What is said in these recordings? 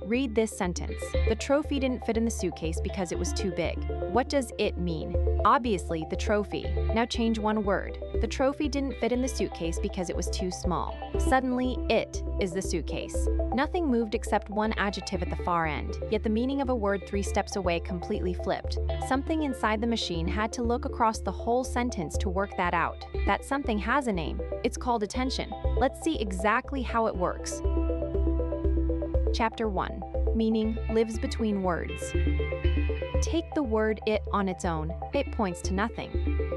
Read this sentence. The trophy didn't fit in the suitcase because it was too big. What does it mean? Obviously, the trophy. Now change one word. The trophy didn't fit in the suitcase because it was too small. Suddenly, it is the suitcase. Nothing moved except one adjective at the far end, yet the meaning of a word 3 steps away completely flipped. Something inside the machine had to look across the whole sentence to work that out. That something has a name. It's called attention. Let's see exactly how it works. Chapter 1. Meaning lives between words. Take the word it on its own. It points to nothing.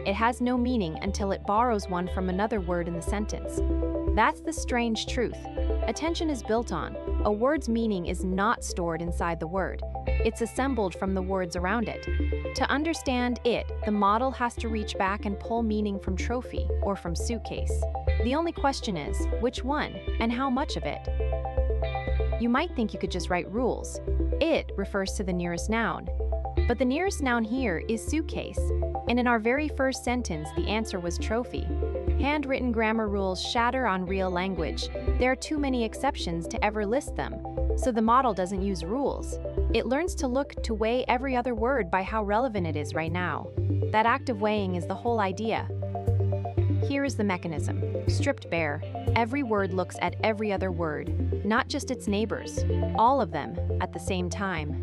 It has no meaning until it borrows one from another word in the sentence. That's the strange truth. Attention is built on. A word's meaning is not stored inside the word. It's assembled from the words around it. To understand it, the model has to reach back and pull meaning from trophy or from suitcase. The only question is, which one and how much of it? You might think you could just write rules. It refers to the nearest noun. But the nearest noun here is suitcase, and in our very first sentence, the answer was trophy. Handwritten grammar rules shatter on real language. There are too many exceptions to ever list them, so the model doesn't use rules. It learns to look to weigh every other word by how relevant it is right now. That act of weighing is the whole idea. Here is the mechanism. Stripped bare, every word looks at every other word, not just its neighbors, all of them at the same time.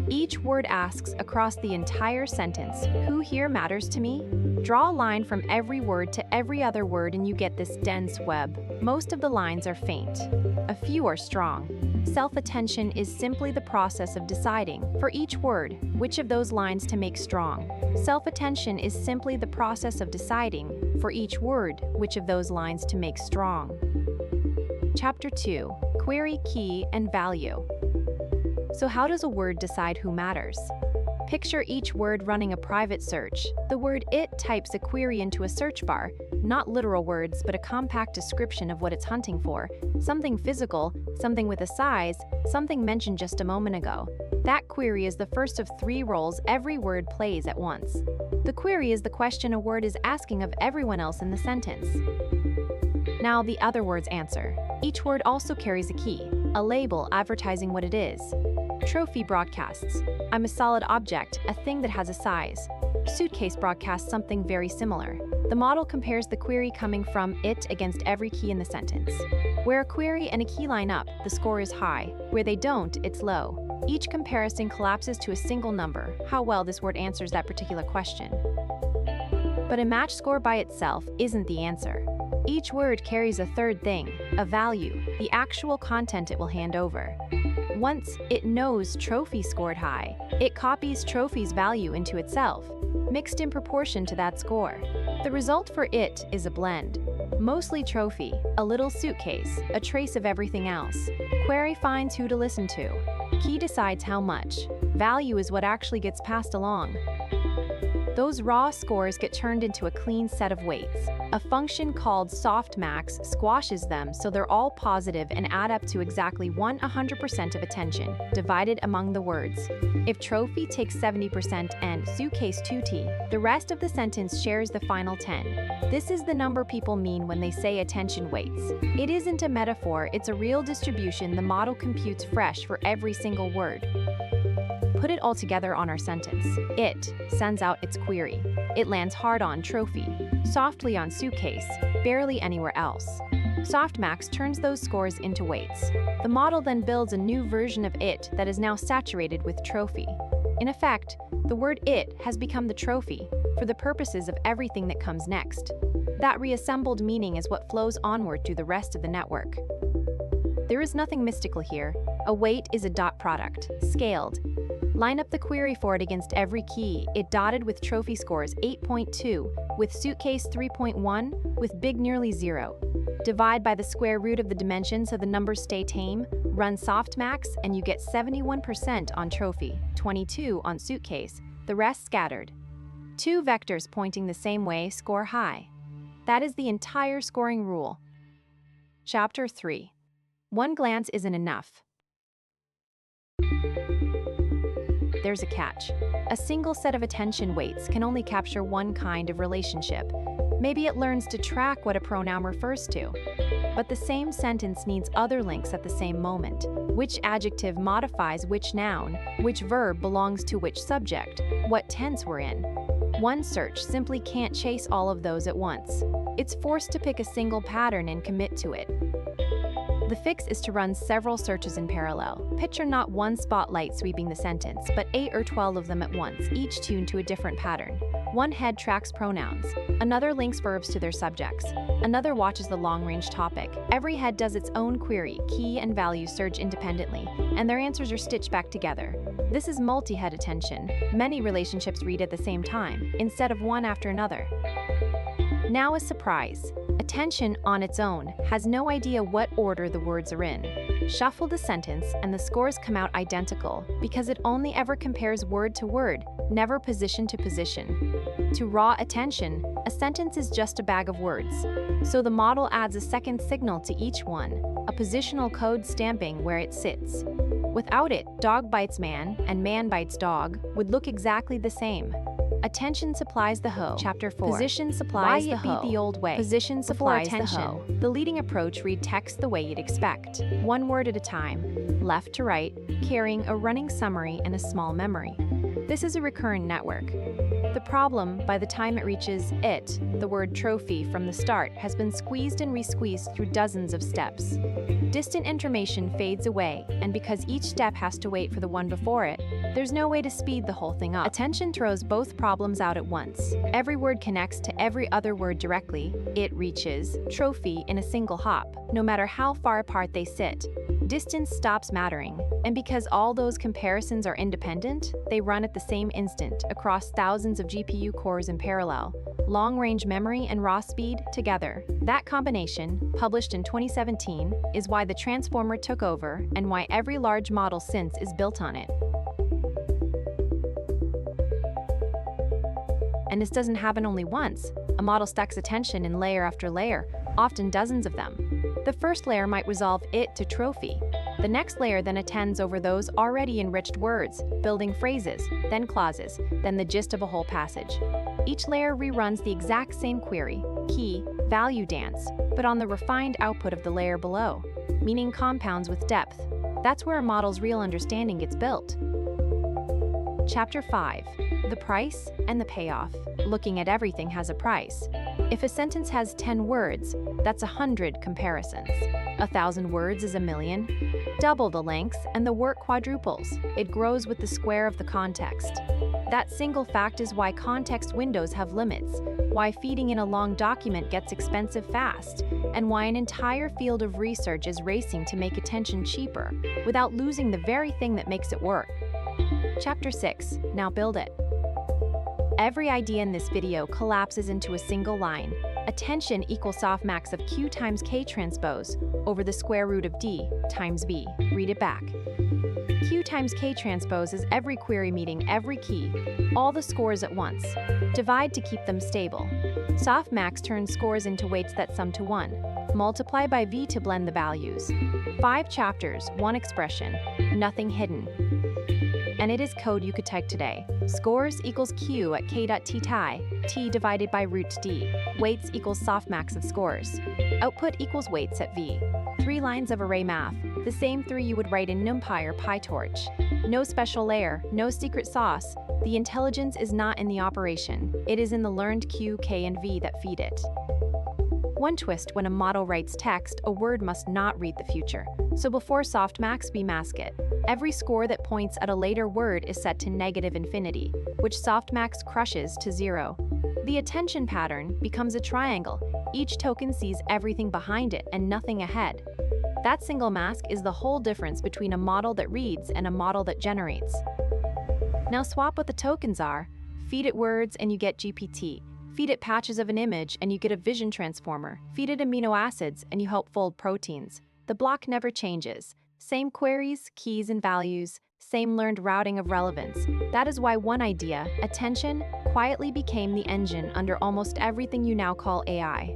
Each word asks across the entire sentence, who here matters to me? Draw a line from every word to every other word and you get this dense web. Most of the lines are faint. A few are strong. Self-attention is simply the process of deciding, for each word, which of those lines to make strong. Self-attention is simply the process of deciding, for each word, which of those lines to make strong. Chapter 2. Query, key, and value. So how does a word decide who matters? Picture each word running a private search. The word it types a query into a search bar, not literal words, but a compact description of what it's hunting for. Something physical, something with a size, something mentioned just a moment ago. That query is the first of 3 roles every word plays at once. The query is the question a word is asking of everyone else in the sentence. Now the other words answer. Each word also carries a key, a label advertising what it is. Trophy broadcasts, I'm a solid object, a thing that has a size. Suitcase broadcasts something very similar. The model compares the query coming from it against every key in the sentence. Where a query and a key line up, the score is high. Where they don't, it's low. Each comparison collapses to a single number, how well this word answers that particular question. But a match score by itself isn't the answer. Each word carries a third thing, a value, the actual content it will hand over. Once it knows trophy scored high, it copies trophy's value into itself, mixed in proportion to that score. The result for it is a blend. Mostly trophy, a little suitcase, a trace of everything else. Query finds who to listen to. Key decides how much. Value is what actually gets passed along. Those raw scores get turned into a clean set of weights. A function called softmax squashes them so they're all positive and add up to exactly 100% of attention, divided among the words. If trophy takes 70% and suitcase 2t, the rest of the sentence shares the final 10. This is the number people mean when they say attention weights. It isn't a metaphor, it's a real distribution the model computes fresh for every single word. Put it all together on our sentence. It sends out its query. It lands hard on trophy, softly on suitcase, barely anywhere else. Softmax turns those scores into weights. The model then builds a new version of it that is now saturated with trophy. In effect, the word it has become the trophy for the purposes of everything that comes next. That reassembled meaning is what flows onward through the rest of the network. There is nothing mystical here. A weight is a dot product, scaled. Line up the query for it against every key. It dotted with trophy scores 8.2, with suitcase 3.1, with big nearly 0. Divide by the square root of the dimension so the numbers stay tame. Run softmax and you get 71% on trophy, 22 on suitcase, the rest scattered. 2 vectors pointing the same way score high. That is the entire scoring rule. Chapter 3. One glance isn't enough. There's a catch. A single set of attention weights can only capture one kind of relationship. Maybe it learns to track what a pronoun refers to. But the same sentence needs other links at the same moment. Which adjective modifies which noun, which verb belongs to which subject, what tense we're in. One search simply can't chase all of those at once. It's forced to pick a single pattern and commit to it. The fix is to run several searches in parallel. Picture not one spotlight sweeping the sentence, but 8 or 12 of them at once, each tuned to a different pattern. One head tracks pronouns, another links verbs to their subjects, another watches the long-range topic. Every head does its own query, key and value search independently, and their answers are stitched back together. This is multi-head attention. Many relationships read at the same time, instead of one after another. Now a surprise. Attention on its own has no idea what order the words are in. Shuffle the sentence and the scores come out identical because it only ever compares word to word, never position to position. To raw attention, a sentence is just a bag of words. So the model adds a second signal to each one, a positional code stamping where it sits. Without it, dog bites man and man bites dog would look exactly the same. Attention supplies the hoe. Chapter 4. Position supplies the hoe. Why it beat the old way. Position supplies the hoe. The leading approach read text the way you'd expect. One word at a time, left to right, carrying a running summary and a small memory. This is a recurrent network. The problem, by the time it reaches it, the word trophy from the start has been squeezed and re-squeezed through dozens of steps. Distant information fades away, and because each step has to wait for the one before it, there's no way to speed the whole thing up. Attention throws both problems out at once. Every word connects to every other word directly. It reaches trophy in a single hop, no matter how far apart they sit. Distance stops mattering, and because all those comparisons are independent, they run at the same instant across thousands of GPU cores in parallel. Long-range memory and raw speed together. That combination, published in 2017, is why the transformer took over and why every large model since is built on it. And this doesn't happen only once. A model stacks attention in layer after layer, often dozens of them. The first layer might resolve it to trophy. The next layer then attends over those already enriched words, building phrases, then clauses, then the gist of a whole passage. Each layer reruns the exact same query, key, value dance, but on the refined output of the layer below, meaning compounds with depth. That's where a model's real understanding gets built. Chapter 5. The price and the payoff. Looking at everything has a price. If a sentence has 10 words, that's 100 comparisons. 1,000 words is 1,000,000. Double the length and the work quadruples. It grows with the square of the context. That single fact is why context windows have limits, why feeding in a long document gets expensive fast, and why an entire field of research is racing to make attention cheaper, without losing the very thing that makes it work. Chapter 6. Now build it. Every idea in this video collapses into a single line. Attention equals softmax of Q times K transpose over the square root of D times V. Read it back. Q times K transpose is every query meeting every key, all the scores at once. Divide to keep them stable. Softmax turns scores into weights that sum to 1. Multiply by V to blend the values. 5 chapters, 1 expression, nothing hidden. And it is code you could type today. Scores equals Q at K.T T divided by root D. Weights equals softmax of scores. Output equals weights at V. 3 lines of array math, the same 3 you would write in NumPy or PyTorch. No special layer, no secret sauce. The intelligence is not in the operation. It is in the learned Q, K, and V that feed it. One twist: when a model writes text, a word must not read the future. So before softmax, we mask it. Every score that points at a later word is set to negative infinity, which softmax crushes to 0. The attention pattern becomes a triangle. Each token sees everything behind it and nothing ahead. That single mask is the whole difference between a model that reads and a model that generates. Now swap what the tokens are. Feed it words and you get GPT. Feed it patches of an image and you get a vision transformer. Feed it amino acids and you help fold proteins. The block never changes. Same queries, keys, and values, same learned routing of relevance. That is why one idea, attention, quietly became the engine under almost everything you now call AI.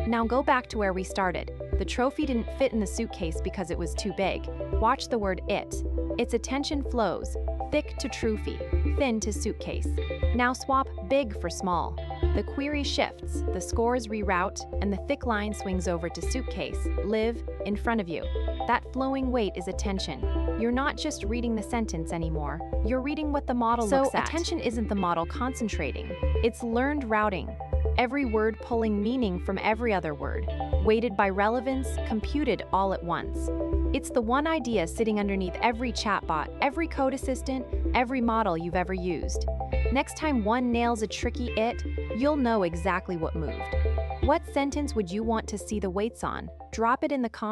Now go back to where we started. The trophy didn't fit in the suitcase because it was too big. Watch the word it. Its attention flows, thick to trophy, thin to suitcase. Now swap big for small. The query shifts, the scores reroute, and the thick line swings over to suitcase, live, in front of you. That flowing weight is attention. You're not just reading the sentence anymore, you're reading what the model looks at. So attention isn't the model concentrating, it's learned routing. Every word pulling meaning from every other word, weighted by relevance, computed all at once. It's the one idea sitting underneath every chatbot, every code assistant, every model you've ever used. Next time one nails a tricky it, you'll know exactly what moved. What sentence would you want to see the weights on? Drop it in the comments.